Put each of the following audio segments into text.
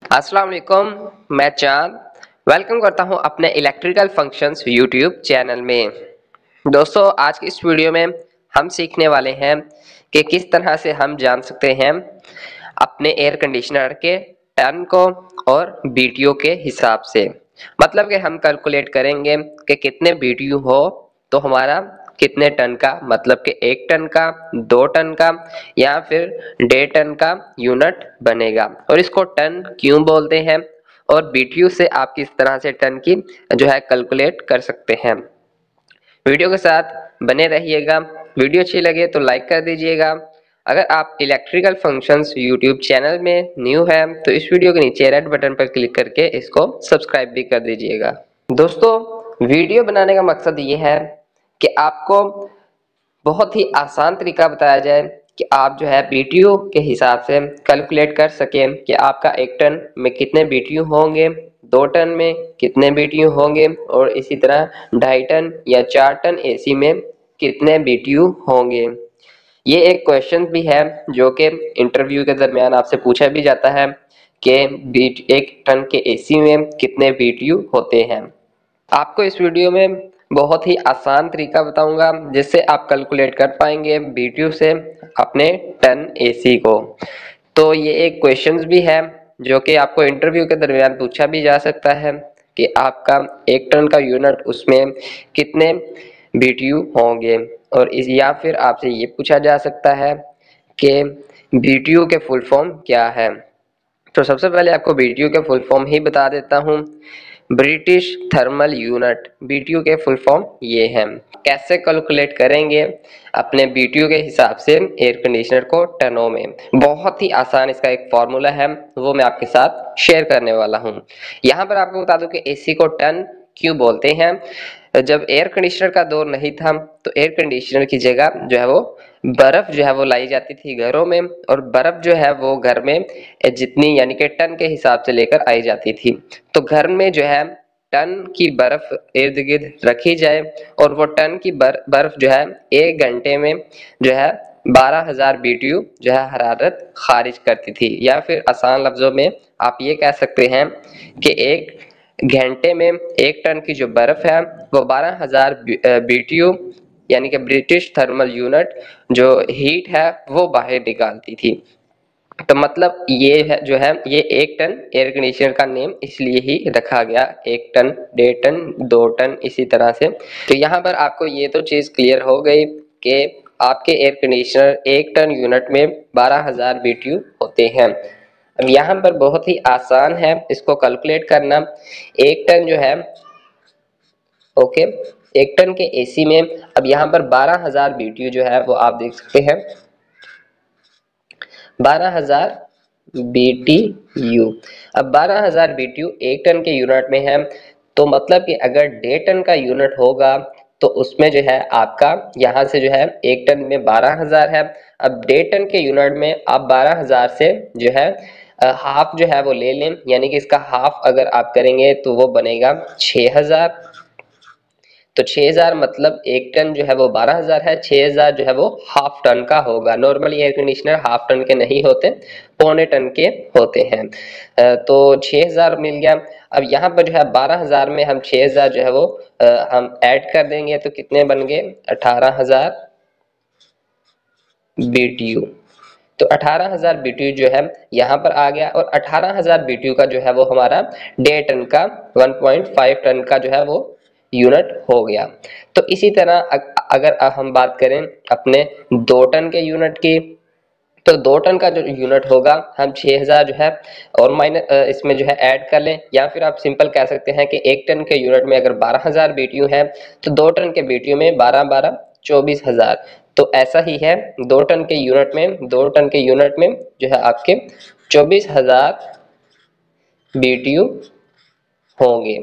अस्सलाम वालेकुम। मैं चांद वेलकम करता हूं अपने इलेक्ट्रिकल फंक्शंस यूट्यूब चैनल में। दोस्तों, आज की इस वीडियो में हम सीखने वाले हैं कि किस तरह से हम जान सकते हैं अपने एयर कंडीशनर के टन को और बीटीयू के हिसाब से। मतलब कि हम कैलकुलेट करेंगे कि कितने बीटीयू हो तो हमारा कितने टन का, मतलब कि 1 टन का, 2 टन का या फिर 1.5 टन का यूनिट बनेगा। और इसको टन क्यों बोलते हैं और बीटीयू से आप किस तरह से टन की कैलकुलेट कर सकते हैं। वीडियो के साथ बने रहिएगा। वीडियो अच्छी लगे तो लाइक कर दीजिएगा। अगर आप इलेक्ट्रिकल फंक्शंस यूट्यूब चैनल में न्यू है तो इस वीडियो के नीचे रेड बटन पर क्लिक करके इसको सब्सक्राइब भी कर दीजिएगा। दोस्तों, वीडियो बनाने का मकसद ये है कि आपको बहुत ही आसान तरीका बताया जाए कि आप बीटीयू के हिसाब से कैलकुलेट कर सकें कि आपका 1 टन में कितने बीटीयू होंगे, 2 टन में कितने बीटीयू होंगे और इसी तरह 2.5 टन या 4 टन एसी में कितने बीटीयू होंगे। ये एक क्वेश्चन भी है जो कि इंटरव्यू के दरमियान आपसे पूछा भी जाता है कि 1 टन के एसी में कितने बीटीयू होते हैं। आपको इस वीडियो में बहुत ही आसान तरीका बताऊंगा जिससे आप कैलकुलेट कर पाएंगे बीटीयू से अपने टन एसी को। तो ये एक क्वेश्चंस भी है जो कि आपको इंटरव्यू के दरमियान पूछा भी जा सकता है कि आपका 1 टन का यूनिट उसमें कितने बीटीयू होंगे। और इस या फिर आपसे ये पूछा जा सकता है कि बीटीयू के फुल फॉर्म क्या है। तो सबसे पहले आपको बीटीयू के फुल फॉर्म ही बता देता हूँ। ब्रिटिश थर्मल यूनिट, बीटीयू के फुल फॉर्म ये हैं। कैसे कैलकुलेट करेंगे अपने बीटीयू के हिसाब से एयर कंडीशनर को टनों में, बहुत ही आसान इसका एक फॉर्मूला है, वो मैं आपके साथ शेयर करने वाला हूँ। यहाँ पर आपको बता दूं कि एसी को टन क्यों बोलते हैं। जब एयर कंडीशनर का दौर नहीं था तो एयर कंडीशनर की जगह वो बर्फ वो लाई जाती थी घरों में, और बर्फ वो घर में जितनी यानी कि टन के हिसाब से लेकर आई जाती थी। तो घर में टन की बर्फ इर्द गिर्द रखी जाए और वो टन की बर्फ 1 घंटे में 12,000 बीटीयू हरारत खारिज करती थी। या फिर आसान लफ्जों में आप ये कह सकते हैं कि 1 घंटे में 1 टन की जो बर्फ है वो 12,000 बीटीयू यानी कि ब्रिटिश थर्मल यूनिट जो हीट है वो बाहर निकालती थी। तो मतलब ये ये 1 टन एयर कंडीशनर का नेम इसलिए ही रखा गया, 1 टन, 1.5 टन, 2 टन, इसी तरह से। तो यहाँ पर आपको ये तो चीज क्लियर हो गई कि आपके एयर कंडीशनर 1 टन यूनिट में 12,000 बीटीयू होते हैं। अब यहाँ पर बहुत ही आसान है इसको कैलकुलेट करना। 1 टन ओके, 1 टन के एसी में अब यहाँ पर 12,000 बीटीयू वो आप देख सकते हैं 12,000 बीटीयू। अब 12,000 बीटीयू 1 टन के यूनिट में है, तो मतलब कि अगर 1.5 टन का यूनिट होगा तो उसमें आपका यहाँ से 1 टन में 12,000 है। अब 1.5 टन के यूनिट में आप 12,000 से हाफ वो ले लें, यानी कि इसका हाफ अगर आप करेंगे तो वो बनेगा 6,000। तो 6,000 मतलब 1 टन वो 12,000 है, 6,000 वो हाफ टन का होगा। Normally air conditioner half ton के नहीं होते, पौने टन के होते हैं। तो 6,000 मिल गया। अब यहाँ पर 12,000 में हम 6,000 हम ऐड कर देंगे तो कितने बन गए 18,000 बीटीयू। तो 18,000 बीटीयू यहाँ पर आ गया, और 18,000 बीटीयू का वो हमारा 1.5 टन का 1.5 टन का वो यूनिट हो गया। तो इसी तरह अगर हम बात करें अपने 2 टन के यूनिट की, तो 2 टन का जो यूनिट होगा हम 6,000 और माइनस इसमें ऐड कर लें, या फिर आप सिंपल कह सकते हैं कि 1 टन के यूनिट में अगर 12,000 बीटीयू है तो 2 टन के बीटीयू में 12 12 24,000। तो ऐसा ही है 2 टन के यूनिट में, 2 टन के यूनिट में आपके 24,000 बीटीयू होंगे।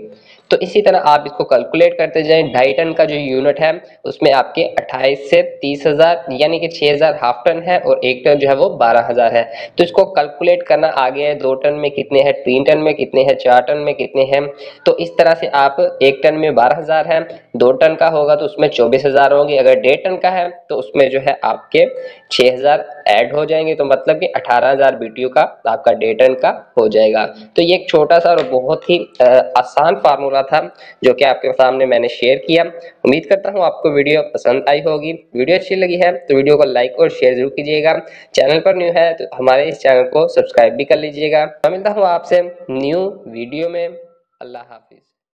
तो इसी तरह आप इसको कैलकुलेट करते जाएं। 2.5 टन का जो यूनिट है उसमें आपके 28 से 30,000 यानी कि 6,000 हाफ टन है और 1 टन जो है वो 12,000 है। तो इसको कैलकुलेट करना आ गया है 2 टन में कितने हैं, 3 टन में कितने हैं, 4 टन में कितने हैं। तो इस तरह से आप 1 टन में 12,000 है, 2 टन का होगा तो उसमें 24,000 होंगे, अगर 1.5 टन का है तो उसमें जो है आपके 6,000 ऐड हो जाएंगे, तो मतलब कि 18,000 BTU का आपका 1.5 टन का हो जाएगा। तो ये एक छोटा सा और बहुत ही आसान फार्मूला था जो कि आपके सामने मैंने शेयर किया। उम्मीद करता हूँ आपको वीडियो पसंद आई होगी। वीडियो अच्छी लगी है तो वीडियो को लाइक और शेयर जरूर कीजिएगा। चैनल पर न्यू है तो हमारे इस चैनल को सब्सक्राइब भी कर लीजिएगा। मैं मिलता हूँ आपसे न्यू वीडियो में। अल्लाह हाफिज।